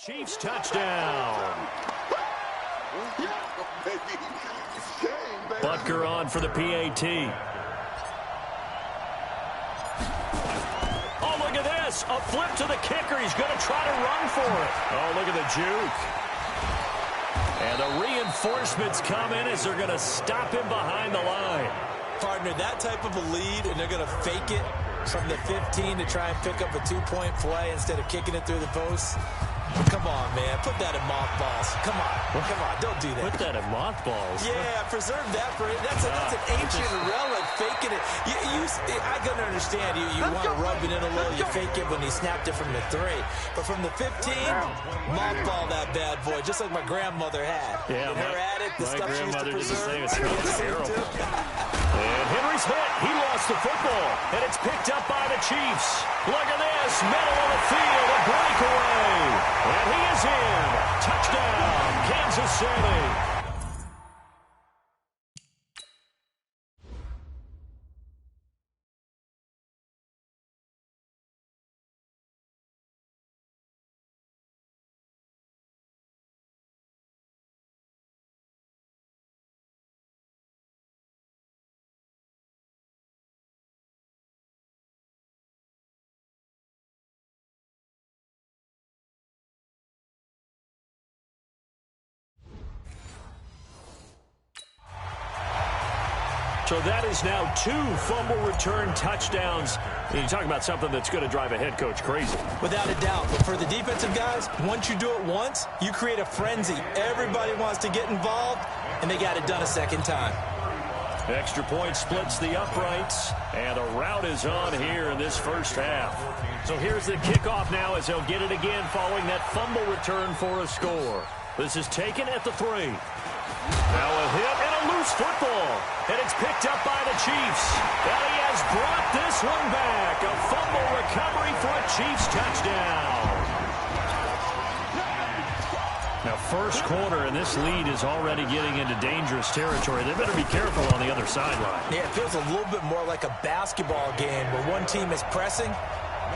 Chiefs touchdown. Butker on for the PAT. Oh, look at this. A flip to the kicker. He's going to try to run for it. Oh, look at the juke. And the reinforcements come in as they're going to stop him behind the line. Partner, that type of a lead, and they're going to fake it from the 15 to try and pick up a two-point play instead of kicking it through the post. Come on, man. Put that in mothballs. Come on. Come on. Don't do that. Put that in mothballs? Yeah, preserve that for it. That's an ancient relic. Faking it. I can understand. You want to rub it in a little. You fake it when he snapped it from the 3. But from the 15, mothball that bad boy, just like my grandmother had. Yeah, her attic, the stuff she used to preserve. Did the same. It smells terrible. And Henry's hit. He lost the football. And it's picked up by the Chiefs. Look at this. Middle of the field. A breakaway. And he is in. Touchdown, Kansas City. So that is now 2 fumble return touchdowns. And you talk about something that's going to drive a head coach crazy. Without a doubt. But for the defensive guys, once you do it once, you create a frenzy. Everybody wants to get involved, and they got it done a second time. Extra point splits the uprights, and a rout is on here in this first half. So here's the kickoff now as they'll get it again following that fumble return for a score. This is taken at the 3. Now a hit and a loose football. And it's picked up by the Chiefs. And he has brought this one back. A fumble recovery for a Chiefs touchdown. Now first quarter, and this lead is already getting into dangerous territory. They better be careful on the other sideline. Yeah, it feels a little bit more like a basketball game where one team is pressing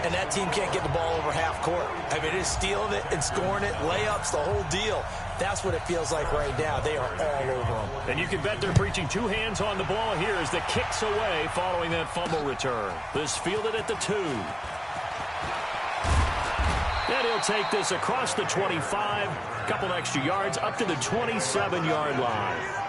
and that team can't get the ball over half court. I mean, it is stealing it and scoring it, layups, the whole deal. That's what it feels like right now. They are all over them. And you can bet they're preaching 2 hands on the ball here as the kicks away following that fumble return. This fielded at the 2. And he'll take this across the 25, a couple extra yards up to the 27-yard line.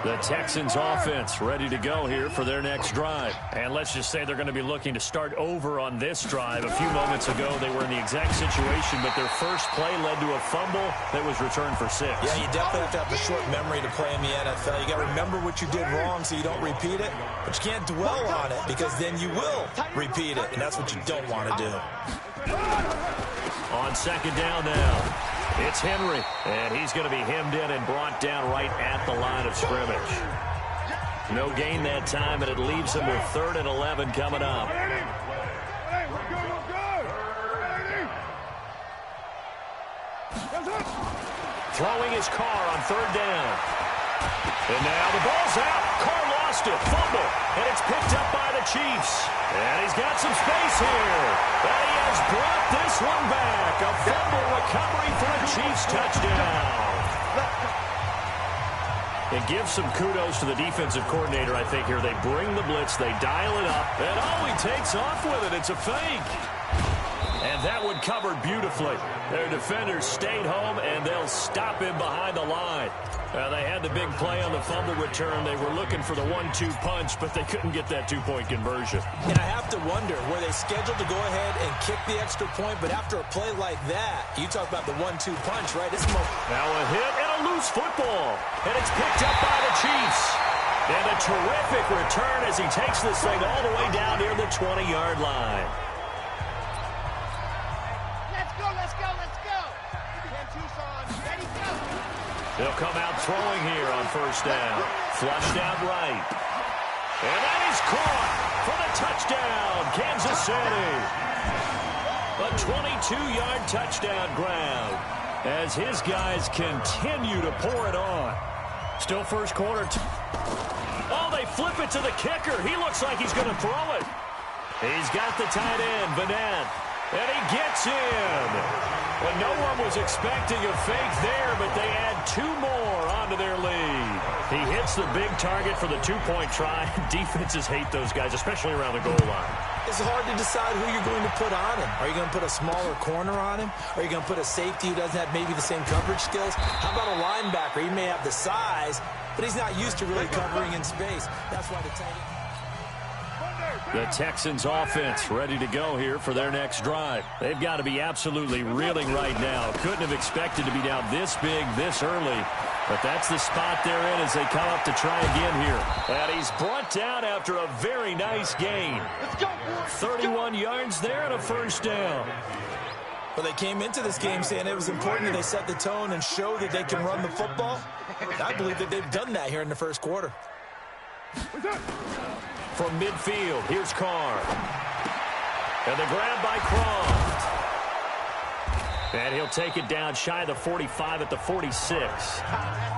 The Texans offense ready to go here for their next drive. And let's just say they're going to be looking to start over on this drive. A few moments ago, they were in the exact situation, but their first play led to a fumble that was returned for 6. Yeah, you definitely have to have a short memory to play in the NFL. You got to remember what you did wrong so you don't repeat it, but you can't dwell on it because then you will repeat it, and that's what you don't want to do. On second down now. It's Henry, and he's going to be hemmed in and brought down right at the line of scrimmage. No gain that time, and it leaves him with 3rd and 11 coming up. Throwing his car on 3rd down. And now the ball's out. Carr lost it. Fumble. And it's picked up by the Chiefs. And he's got some space here. And he has brought this one back. A fumble recovery for a Chiefs touchdown. It gives some kudos to the defensive coordinator, I think, here. They bring the blitz. They dial it up. And oh, he takes off with it. It's a fake. And that one covered beautifully. Their defenders stayed home, and they'll stop him behind the line. They had the big play on the fumble return. They were looking for the 1-2 punch, but they couldn't get that two-point conversion. And I have to wonder, were they scheduled to go ahead and kick the extra point? But after a play like that, you talk about the 1-2 punch, right? Now a hit and a loose football. And it's picked up by the Chiefs. And a terrific return as he takes this thing all the way down near the 20-yard line. They'll come out throwing here on first down. Flushed out right. And that is caught for the touchdown, Kansas City. A 22-yard touchdown grab as his guys continue to pour it on. Still first quarter. Oh, they flip it to the kicker. He looks like he's going to throw it. He's got the tight end, Vanette. And he gets in. Well, no one was expecting a fake there, but they add 2 more onto their lead. He hits the big target for the 2-point try. Defenses hate those guys, especially around the goal line. It's hard to decide who you're going to put on him. Are you going to put a smaller corner on him? Are you going to put a safety who doesn't have maybe the same coverage skills? How about a linebacker? He may have the size, but he's not used to really covering in space. That's why the tight end... The Texans offense ready to go here for their next drive. They've got to be absolutely reeling right now. Couldn't have expected to be down this big this early. But that's the spot they're in as they come up to try again here. And he's brought down after a very nice gain. 31 yards there and a first down. Well, they came into this game saying it was important that they set the tone and show that they can run the football. I believe that they've done that here in the first quarter. From midfield, here's Carr. And the grab by Croft. And he'll take it down shy of the 45 at the 46.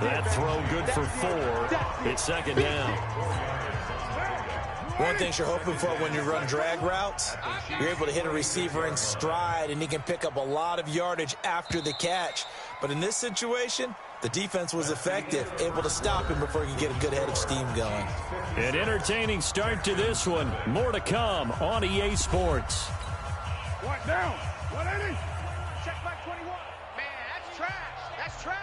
That throw good for 4. It's second down. One thing you're hoping for when you run drag routes, you're able to hit a receiver in stride, and he can pick up a lot of yardage after the catch. But in this situation, the defense was effective, able to stop him before he could get a good head of steam going. An entertaining start to this one. More to come on EA Sports. One down. 180. Check back 21. Man, that's trash. That's trash.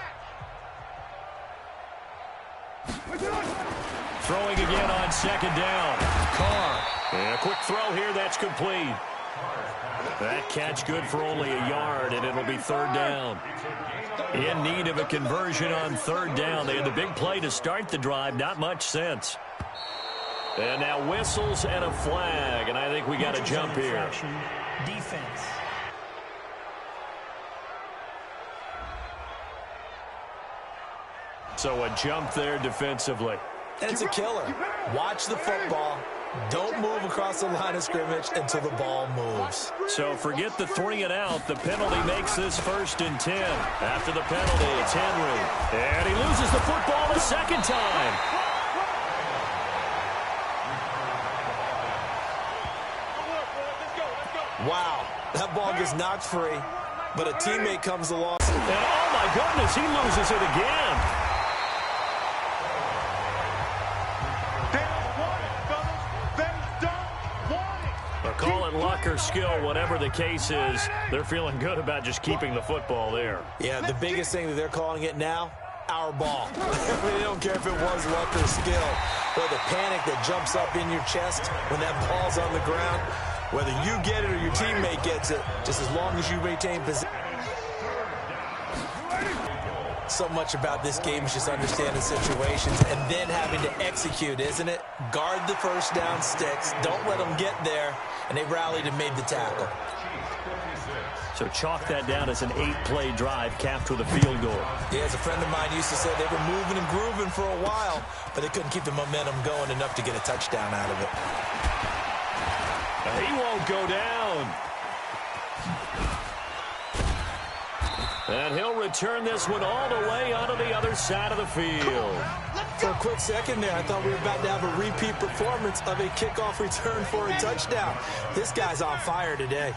Throwing again on second down. Carr. And a quick throw here. That's complete. That catch good for only a yard, and it'll be third down. In need of a conversion on third down. They had the big play to start the drive. Not much sense. And now whistles and a flag, and I think we got a jump here. Defense. So a jump there defensively. And it's a killer. Watch the football. Don't move across the line of scrimmage until the ball moves. So forget the 3 and out. The penalty makes this 1st and 10. After the penalty, it's Henry. And he loses the football a second time. Wow, that ball gets knocked free, but a teammate comes along. And oh my goodness, he loses it again. Call it luck or skill, whatever the case is, they're feeling good about just keeping the football there. Yeah, the biggest thing that they're calling it now, our ball. They don't care if it was luck or skill, or the panic that jumps up in your chest when that ball's on the ground. Whether you get it or your teammate gets it, just as long as you maintain possession. So much about this game is just understanding situations and then having to execute, isn't it? Guard the first down sticks. Don't let them get there. And they rallied and made the tackle. So chalk that down as an 8-play drive capped with a field goal. Yeah, as a friend of mine used to say, they were moving and grooving for a while, but they couldn't keep the momentum going enough to get a touchdown out of it. He won't go down. And he'll return this one all the way onto the other side of the field. For a quick second there, I thought we were about to have a repeat performance of a kickoff return for a touchdown. This guy's on fire today.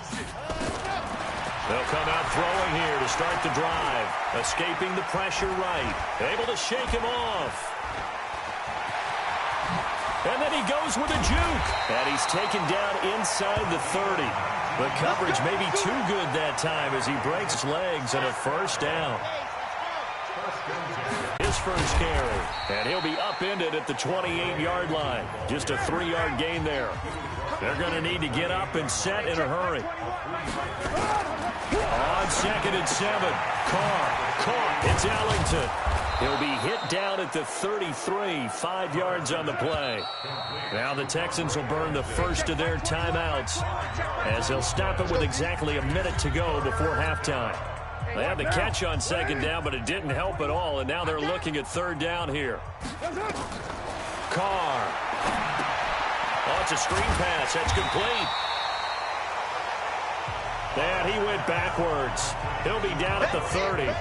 They'll come out throwing here to start the drive. Escaping the pressure right. Able to shake him off. And then he goes with a juke. And he's taken down inside the 30. The coverage may be too good that time as he breaks legs and a first down. His first carry. And he'll be upended at the 28-yard line. Just a 3-yard gain there. They're going to need to get up and set in a hurry. On 2nd and 7. Carr caught. It's Ellington. He'll be hit down at the 33, 5 yards on the play. Now the Texans will burn the first of their timeouts as they'll stop it with exactly a minute to go before halftime. They had the catch on 2nd down, but it didn't help at all, and now they're looking at 3rd down here. Carr. Oh, it's a screen pass. That's complete. And he went backwards. He'll be down at the 30.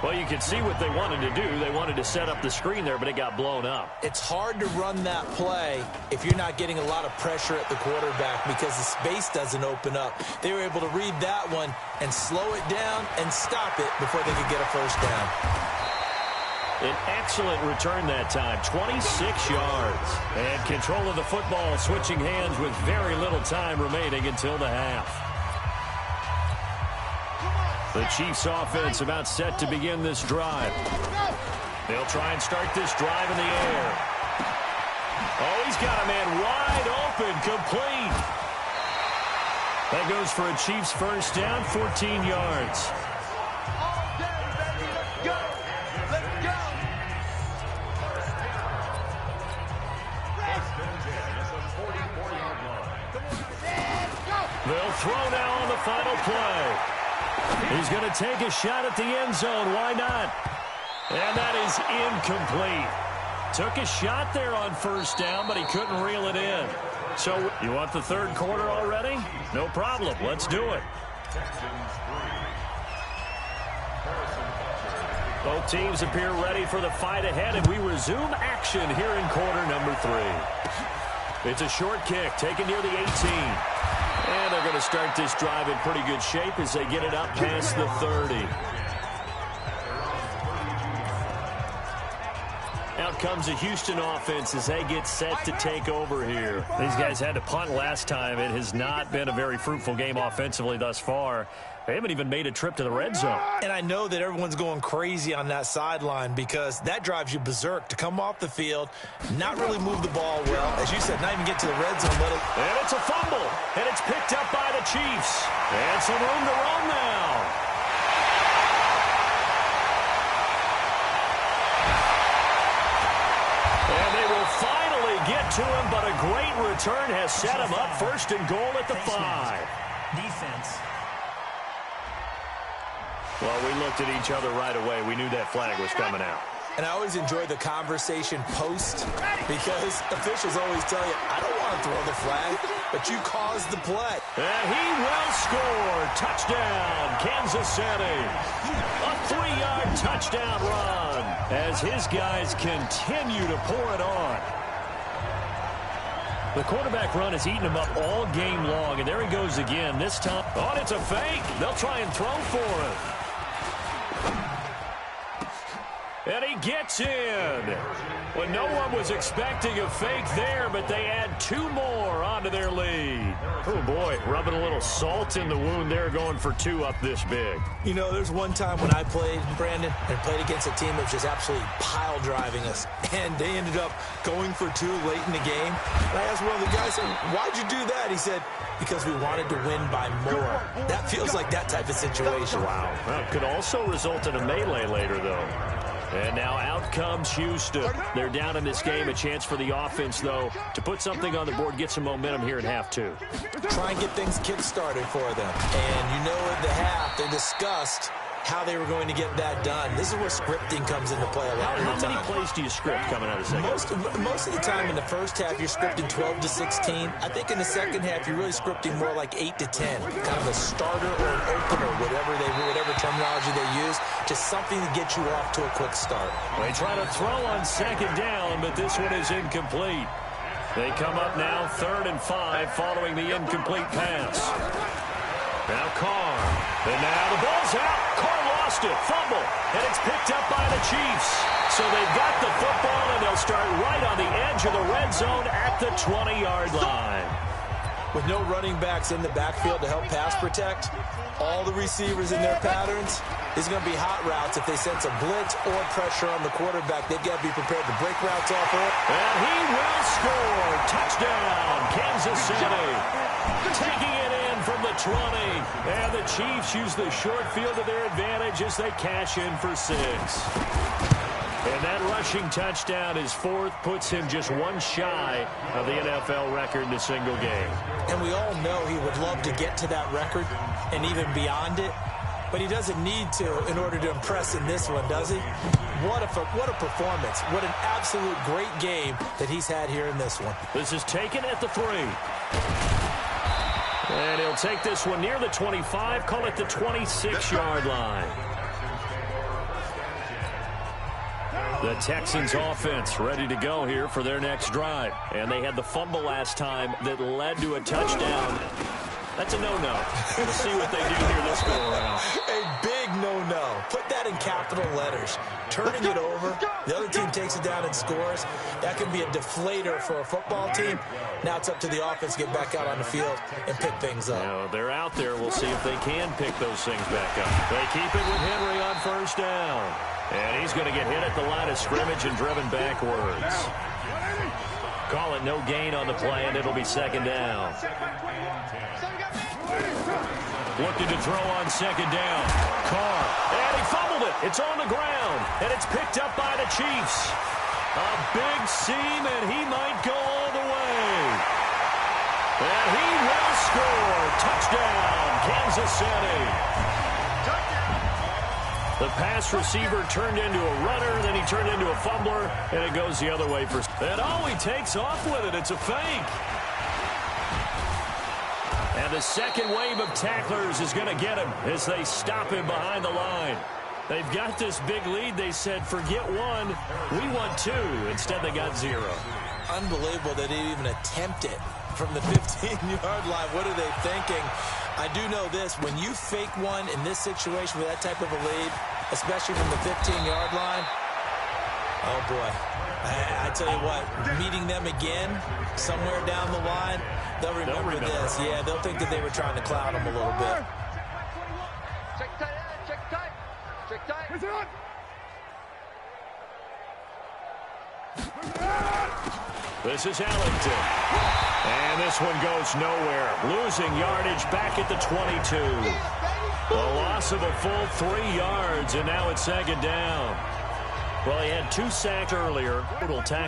Well, you can see what they wanted to do. They wanted to set up the screen there, but it got blown up. It's hard to run that play if you're not getting a lot of pressure at the quarterback because the space doesn't open up. They were able to read that one and slow it down and stop it before they could get a first down. An excellent return that time, 26 yards. And control of the football switching hands with very little time remaining until the half. The Chiefs offense about set to begin this drive. They'll try and start this drive in the air. Oh, he's got a man wide open, complete. That goes for a Chiefs first down, 14 yards. They'll throw now on the final play. He's going to take a shot at the end zone. Why not? And that is incomplete. Took a shot there on first down, but he couldn't reel it in. So you want the third quarter already? No problem. Let's do it. Both teams appear ready for the fight ahead, and we resume action here in quarter number 3. It's a short kick taken near the 18. And they're going to start this drive in pretty good shape as they get it up past the 30. Out comes the Houston offense as they get set to take over here. These guys had to punt last time. It has not been a very fruitful game offensively thus far. They haven't even made a trip to the red zone. And I know that everyone's going crazy on that sideline because that drives you berserk to come off the field, not really move the ball well. As you said, not even get to the red zone. And it's a fumble, and it's picked up by the Chiefs. And some room to roam now. And they will finally get to him, but a great return has set him up first and goal at the 5. Defense. Well, we looked at each other right away. We knew that flag was coming out. And I always enjoy the conversation post because officials always tell you, I don't want to throw the flag, but you caused the play. And he will score. Touchdown, Kansas City. A 3-yard touchdown run as his guys continue to pour it on. The quarterback run has eaten him up all game long, and there he goes again. This time, oh, it's a fake. They'll try and throw for him. And he gets in. Well, no one was expecting a fake there, but they add 2 more onto their lead. Oh, boy, rubbing a little salt in the wound there, going for 2 up this big. You know, there's one time when I played, Brandon, and played against a team that was just absolutely pile driving us, and they ended up going for 2 late in the game. And I asked one of the guys, why'd you do that? He said, because we wanted to win by more. That feels like that type of situation. Wow. Well, it could also result in a melee later, though. And now out comes Houston. They're down in this game. A chance for the offense, though, to put something on the board, get some momentum here in half 2. Try and get things kick-started for them. And you know at the half, they discussed how they were going to get that done. This is where scripting comes into play a lot of the time. How many plays do you script coming out of the second? Most of the time in the first half, you're scripting 12 to 16. I think in the second half, you're really scripting more like 8 to 10. Kind of a starter or an opener, whatever terminology they use. Just something to get you off to a quick start. They try to throw on second down, but this one is incomplete. They come up now 3rd and 5 following the incomplete pass. Now Carr. And now the ball's out. Carr lost it. Fumble. And it's picked up by the Chiefs. So they've got the football, and they'll start right on the edge of the red zone at the 20-yard line. With no running backs in the backfield to help pass protect, all the receivers in their patterns, these are going to be hot routes. If they sense a blitz or pressure on the quarterback, they've got to be prepared to break routes off of it. And he will score. Touchdown, Kansas City. Taking it in from the 20. And the Chiefs use the short field to their advantage as they cash in for 6. And that rushing touchdown, his 4th, puts him just 1 shy of the NFL record in a single game. And we all know he would love to get to that record and even beyond it, but he doesn't need to in order to impress in this one, does he? What a performance. What an absolute great game that he's had here in this one. This is taken at the 3. And he'll take this one near the 25, call it the 26-yard line. The Texans offense ready to go here for their next drive. And they had the fumble last time that led to a touchdown. That's a no-no. We'll see what they do here this go around. A big no-no. Put that in capital letters. Turning it over, the other team takes it down and scores. That can be a deflator for a football team. Now it's up to the offense to get back out on the field and pick things up. They're out there. We'll see if they can pick those things back up. They keep it with Henry on first down. And he's going to get hit at the line of scrimmage and driven backwards. Call it no gain on the play, and it'll be second down. Looking to throw on second down. Carr. And he fumbled it. It's on the ground. And it's picked up by the Chiefs. A big seam, and he might go all the way. And he will score. Touchdown, Kansas City. The pass receiver turned into a runner, then he turned into a fumbler, and it goes the other way for... And he takes off with it. It's a fake. And the second wave of tacklers is going to get him as they stop him behind the line. They've got this big lead. They said, forget one, we want two. Instead, they got zero. Unbelievable that they even attempt it from the 15-yard line. What are they thinking? I do know this. When you fake one in this situation with that type of a lead, especially from the 15-yard line, oh, boy. I tell you what, meeting them again somewhere down the line, they'll remember this. Yeah, they'll think that they were trying to cloud them a little bit. Check tight, check tight, check tight. This is Ellington. And this one goes nowhere. Losing yardage back at the 22. A loss of a full 3 yards, and now it's second down. Well, he had 2 sacks earlier. Total tackle.